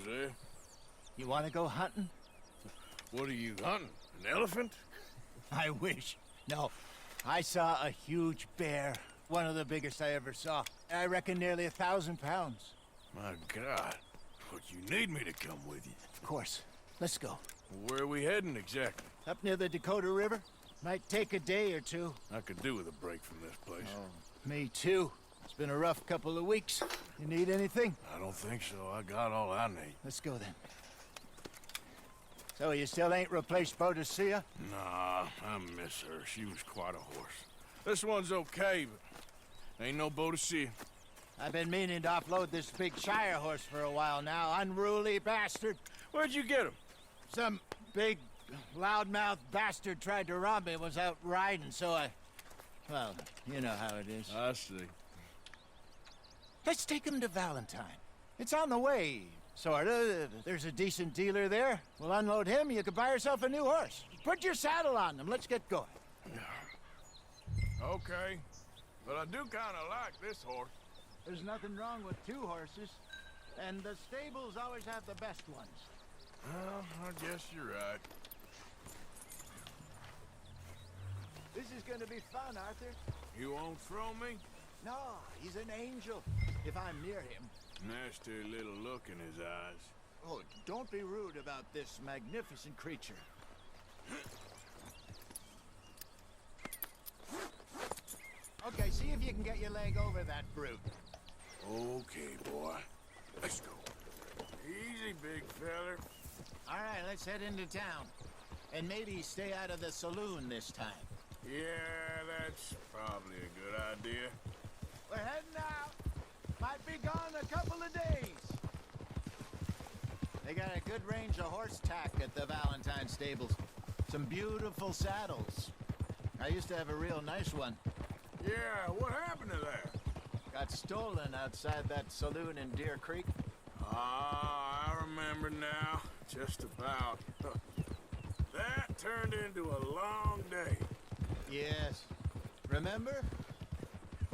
Hosea. You want to go hunting? What are you hunting? An elephant? I wish. No. I saw a huge bear. One of the biggest I ever saw. I reckon nearly 1,000 pounds. My God. But you need me to come with you. Of course. Let's go. Where are we heading exactly? Up near the Dakota River. Might take a day or two. I could do with a break from this place. Oh, me too. It's been a rough couple of weeks. You need anything? I don't think so. I got all I need. Let's go then. So you still ain't replaced Boadicea? Nah, I miss her. She was quite a horse. This one's okay, but ain't no Boadicea. I've been meaning to offload this big Shire horse for a while now. Unruly bastard. Where'd you get him? Some big, loudmouth bastard tried to rob me, was out riding, so I... Well, you know how it is. I see. Let's take him to Valentine. It's on the way, sorta. There's a decent dealer there. We'll unload him, you could buy yourself a new horse. Put your saddle on him, let's get going. Okay, but I do kinda like this horse. There's nothing wrong with two horses, and the stables always have the best ones. Well, I guess you're right. This is gonna be fun, Arthur. You won't throw me? No, he's an angel, if I'm near him. Nasty little look in his eyes. Oh, don't be rude about this magnificent creature. Okay, see if you can get your leg over that brute. Okay, boy. Let's go. Easy, big feller. All right, let's head into town. And maybe stay out of the saloon this time. Yeah, that's probably a good idea. We're heading out. Might be gone a couple of days. They got a good range of horse tack at the Valentine stables. Some beautiful saddles. I used to have a real nice one. Yeah, what happened to that? Got stolen outside that saloon in Deer Creek. Ah, I remember now. Just about. That turned into a long day. Yes. Remember?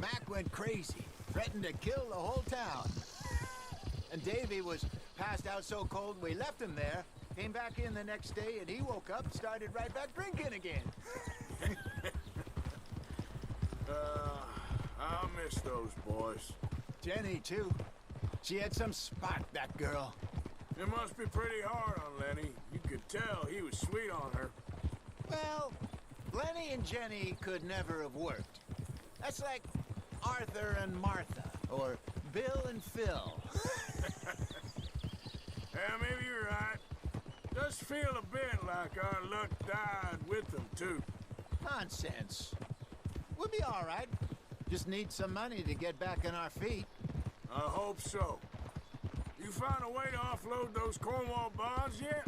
Mac went crazy, threatened to kill the whole town. And Davy was passed out so cold we left him there, came back in the next day, and he woke up and started right back drinking again. I'll miss those boys. Jenny, too. She had some spot, that girl. It must be pretty hard on Lenny. You could tell he was sweet on her. Well, Lenny and Jenny could never have worked. That's like Arthur and Martha, or Bill and Phil. Yeah, maybe you're right. Does feel a bit like our luck died with them, too. Nonsense. We'll be all right. Just need some money to get back on our feet. I hope so. You found a way to offload those Cornwall bonds yet?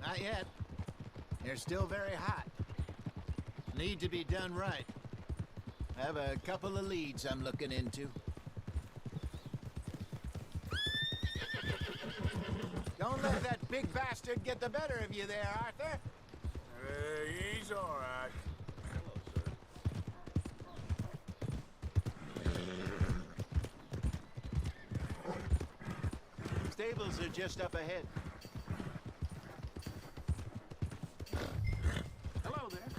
Not yet. They're still very hot. Need to be done right. I have a couple of leads I'm looking into. Don't let that big bastard get the better of you there, Arthur. He's all right. Stables are just up ahead. Hello there.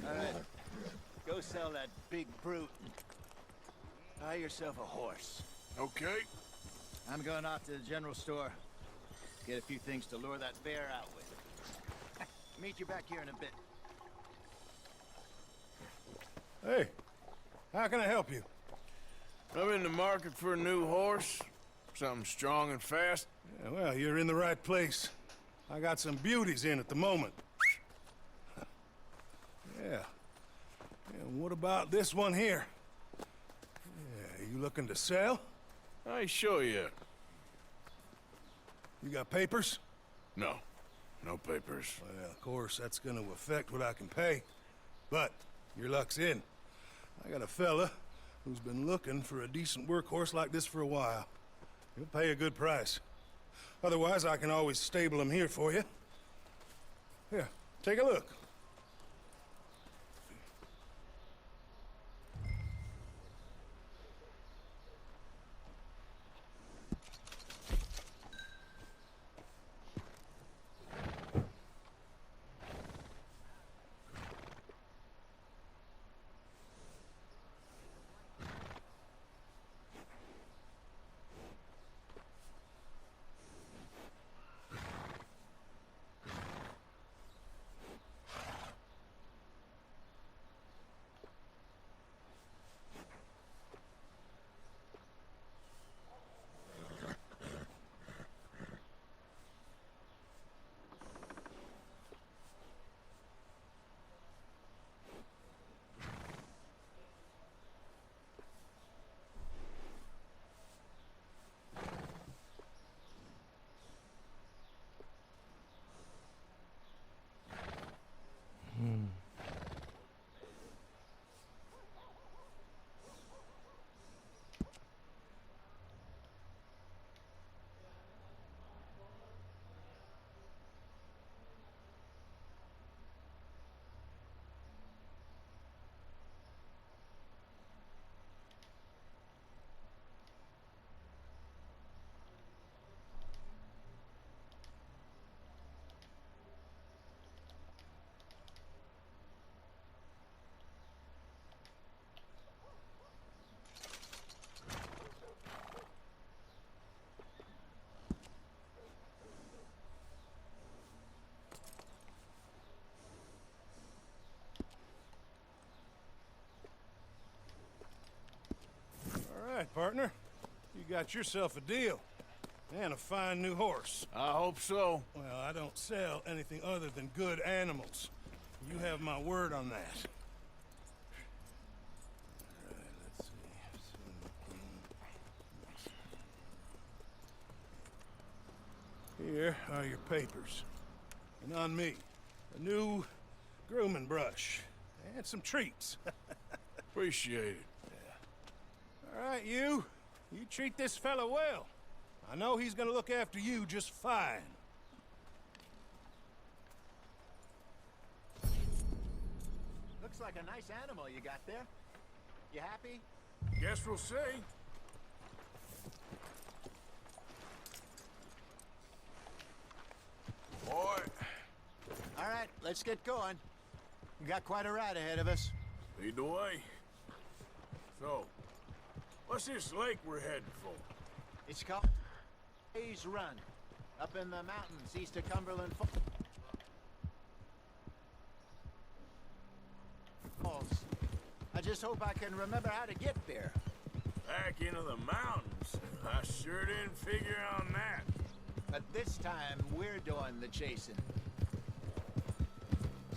All right. Go sell that big brute. Buy yourself a horse. Okay. I'm going off to the general store. Get a few things to lure that bear out with. Meet you back here in a bit. Hey, how can I help you? I'm in the market for a new horse. Something strong and fast. Yeah, well, you're in the right place. I got some beauties in at the moment. Yeah. And what about this one here? Yeah, you looking to sell? I ain't sure yet. You got papers? No. No papers. Well, of course, that's gonna affect what I can pay. But your luck's in. I got a fella who's been looking for a decent workhorse like this for a while. He'll pay a good price. Otherwise, I can always stable him here for you. Here, take a look. right, partner. You got yourself a deal. And a fine new horse. I hope so. Well, I don't sell anything other than good animals. You have my word on that. All right, let's see. Here are your papers. And on me, a new grooming brush. And some treats. Appreciate it. All right, you. You treat this fella well. I know he's gonna look after you just fine. Looks like a nice animal you got there. You happy? Guess we'll see. Boy, All right, let's get going. We got quite a ride ahead of us. lead the way. So, what's this lake we're heading for? It's called Hayes Run, up in the mountains east of Cumberland Falls. I just hope I can remember how to get there. Back into the mountains? I sure didn't figure on that. But this time, we're doing the chasing.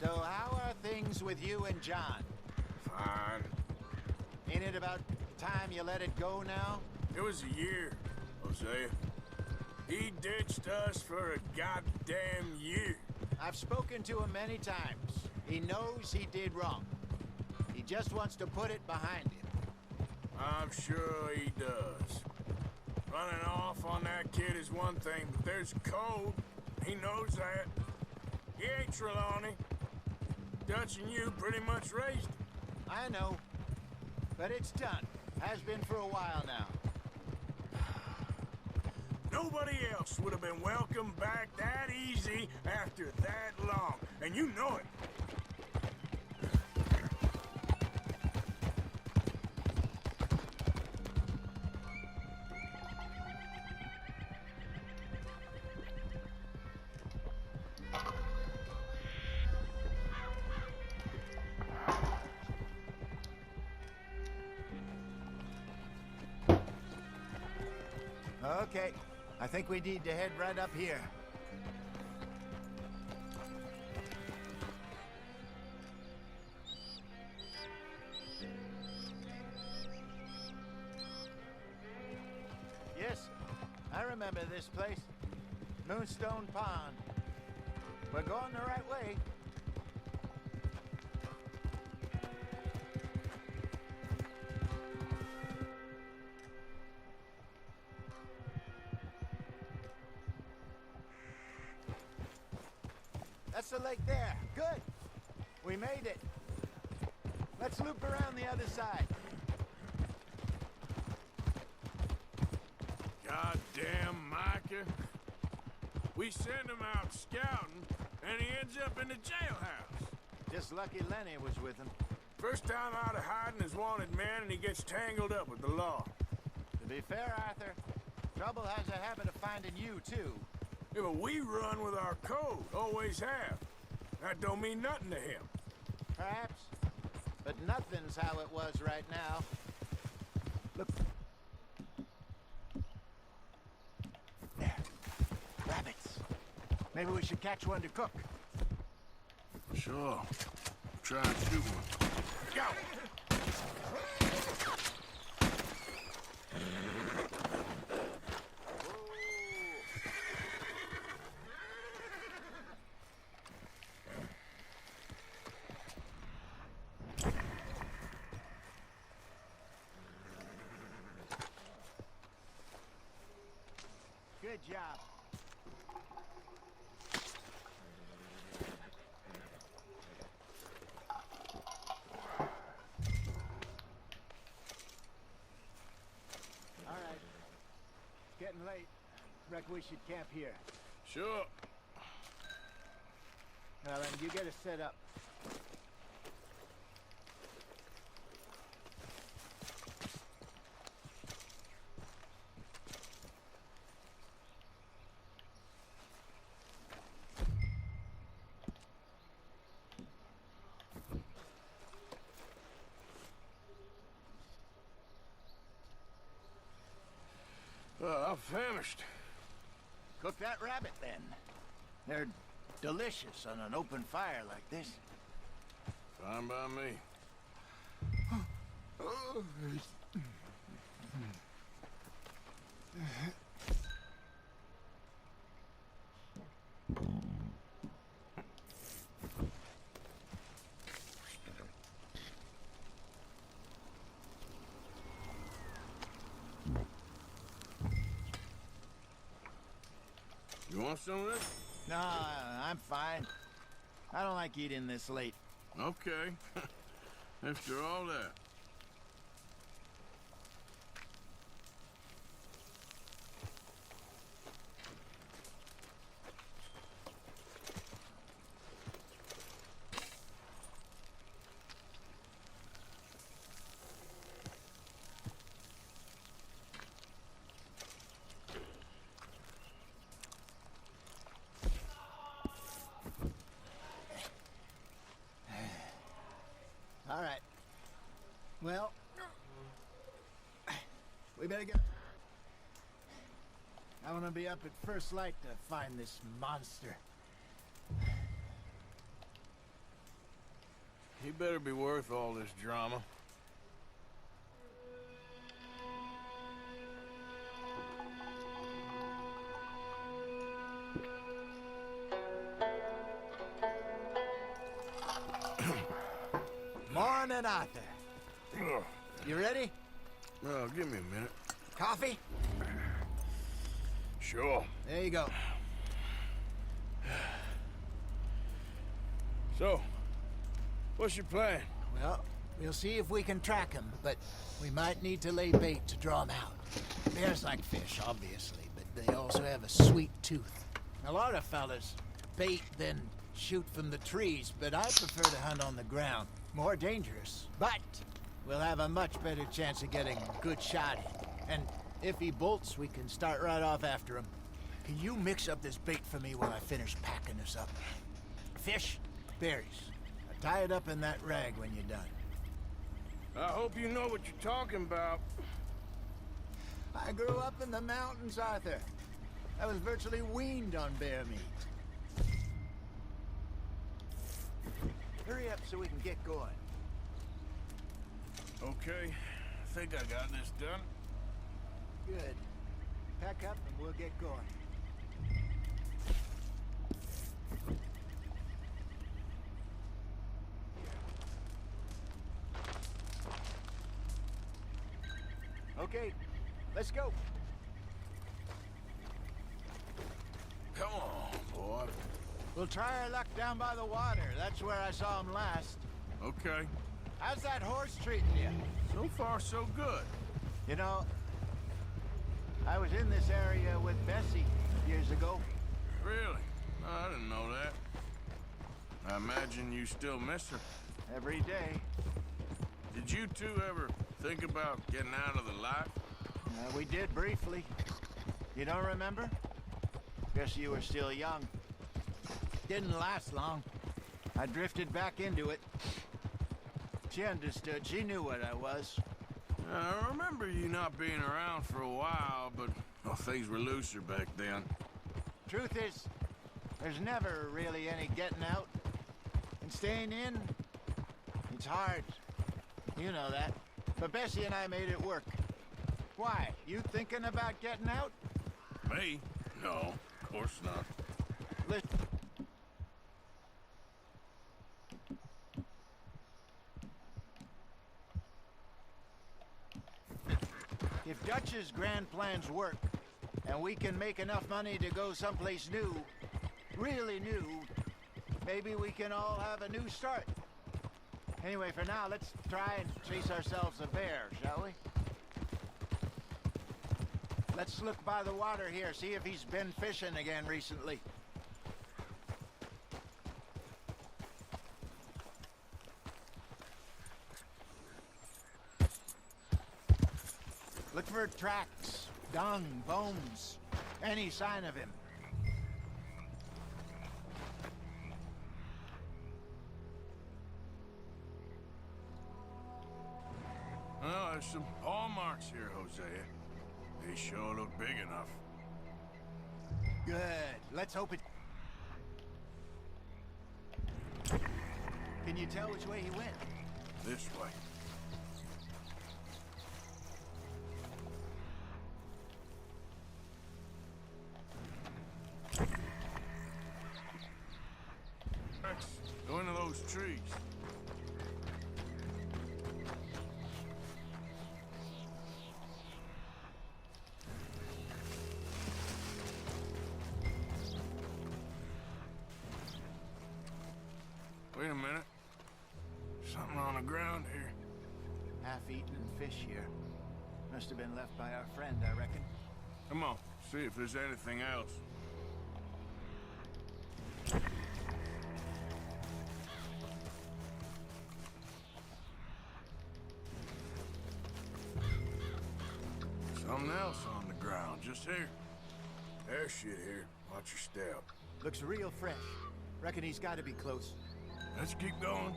So how are things with you and John? Fine. Ain't it about time you let it go now? It was a year, Hosea. He ditched us for a goddamn year. I've spoken to him many times. He knows he did wrong. He just wants to put it behind him. I'm sure he does. Running off on that kid is one thing, but there's code. He knows that. He ain't Trelawney. Dutch and you pretty much raised him. I know. But it's done. Has been for a while now. Nobody else would have been welcomed back that easy after that long, and you know it. Okay. I think we need to head right up here. Yes, I remember this place. Moonstone Pond. We're going the right way. That's the lake there. Good. We made it. Let's loop around the other side. Goddamn Micah. We send him out scouting, and he ends up in the jailhouse. Just lucky Lenny was with him. First time out of hiding as wanted man, and he gets tangled up with the law. To be fair, Arthur, trouble has a habit of finding you, too. Yeah, but we run with our code, always have. That don't mean nothing to him. Perhaps. But nothing's how it was right now. Look. There. Rabbits. Maybe we should catch one to cook. Sure. Try and shoot one. Go! Good job. All right. It's getting late. Reckon we should camp here. Sure. Well, then you get us set up. I'm famished. Cook that rabbit, then. They're delicious on an open fire like this. Fine by me. You want some of this? No, I'm fine. I don't like eating this late. Okay. After all that. All right. Well, we better get... I want to be up at first light to find this monster. He better be worth all this drama. Morning, Arthur. You ready? Well, give me a minute. Coffee? Sure. There you go. So, what's your plan? Well, we'll see if we can track him, but we might need to lay bait to draw him out. Bears like fish, obviously, but they also have a sweet tooth. A lot of fellas bait, then shoot from the trees, but I prefer to hunt on the ground. More dangerous, but we'll have a much better chance of getting a good shot in. And if he bolts, we can start right off after him. Can you mix up this bait for me while I finish packing this up? Fish, berries. Tie it up in that rag when you're done. I hope you know what you're talking about. I grew up in the mountains, Arthur. I was virtually weaned on bear meat. Hurry up so we can get going. Okay, I think I got this done. Good. Pack up and we'll get going. Okay, let's go. Come on, boy. We'll try our luck down by the water. That's where I saw him last. Okay. How's that horse treating you? So far, so good. You know, I was in this area with Bessie years ago. Really? I didn't know that. I imagine you still miss her. Every day. Did you two ever think about getting out of the life? We did briefly. You don't remember? Guess you were still young. Didn't last long. I drifted back into it. She understood. She knew what I was. I remember you not being around for a while, but well, things were looser back then. Truth is, there's never really any getting out. And staying in, it's hard. You know that. But Bessie and I made it work. Why? You thinking about getting out? Me? No, of course not. Listen. If Dutch's grand plans work, and we can make enough money to go someplace new, really new, maybe we can all have a new start. Anyway, for now, let's try and chase ourselves a bear, shall we? Let's look by the water here, see if he's been fishing again recently. Look for tracks, dung, bones, any sign of him. Well, there's some paw marks here, Hosea. They sure look big enough. Good. Let's hope it... Can you tell which way he went? This way. Go into those trees. Wait a minute. Something on the ground here. Half-eaten fish here. Must have been left by our friend, I reckon. Come on, see if there's anything else. Something else on the ground, just here. There's shit here. Watch your step. Looks real fresh. Reckon he's got to be close. Let's keep going.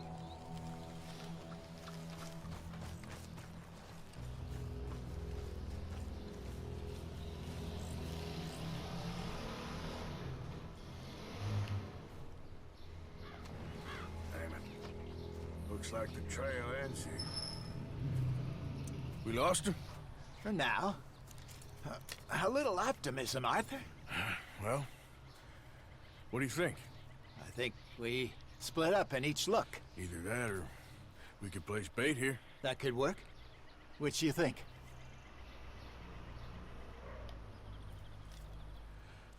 Damn it. Looks like the trail ends here. We lost him? For now. A little optimism, Arthur. Well, what do you think? I think we split up and each look. Either that or we could place bait here. That could work. Which you think?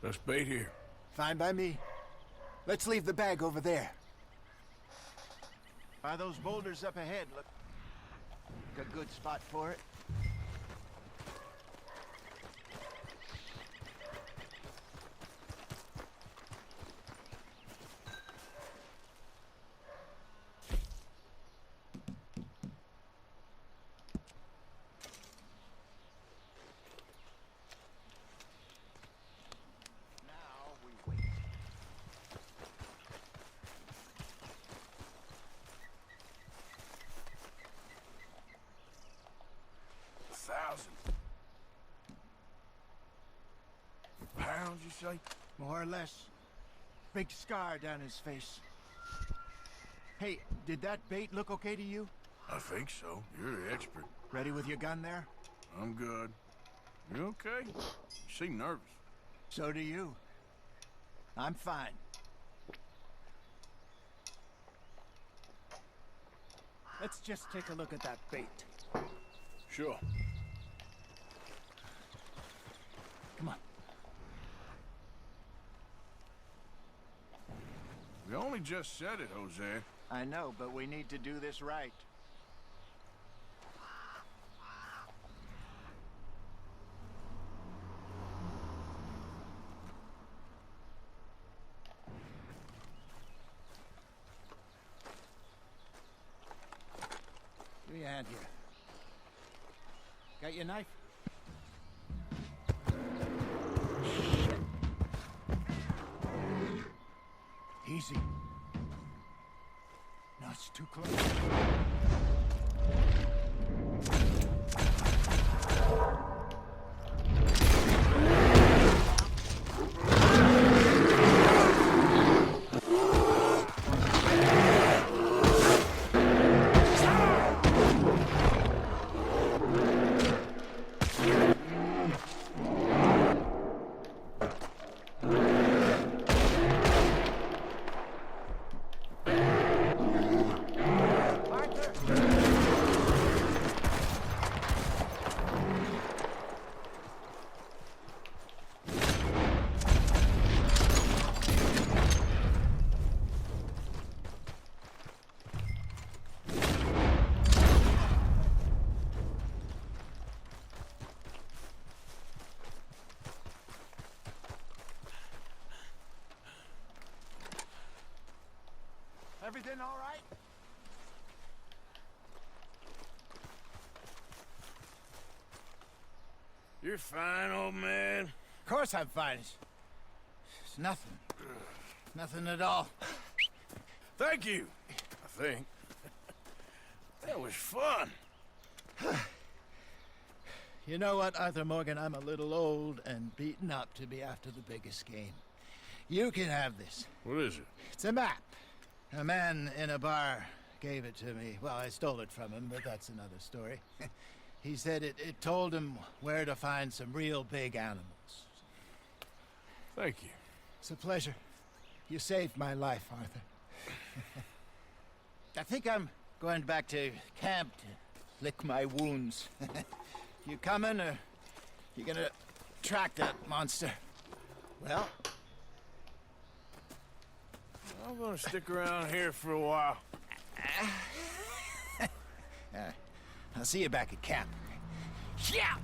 Let's bait here. Fine by me. Let's leave the bag over there. Are those boulders up ahead? Look, a good spot for it. £1,000 you say? More or less. Big scar down his face. Hey, did that bait look okay to you? I think so. You're the expert. Ready with your gun there? I'm good. You okay? You seem nervous. So do you. I'm fine. Let's just take a look at that bait. Sure. Come on. We only just said it, Hosea. I know, but we need to do this right. Give me a hand here. Got your knife? Shit. Easy. No, it's too close. Everything all right? You're fine, old man. Of course I'm fine. It's nothing. Nothing at all. Thank you, I think. That was fun. You know what, Arthur Morgan? I'm a little old and beaten up to be after the biggest game. You can have this. What is it? It's a map. A man in a bar gave it to me. Well, I stole it from him, but that's another story. He said it told him where to find some real big animals. Thank you. It's a pleasure. You saved my life, Arthur. I think I'm going back to camp to lick my wounds. You coming, or you gonna track that monster? Well, I'm gonna stick around here for a while. I'll see you back at camp. Yeah!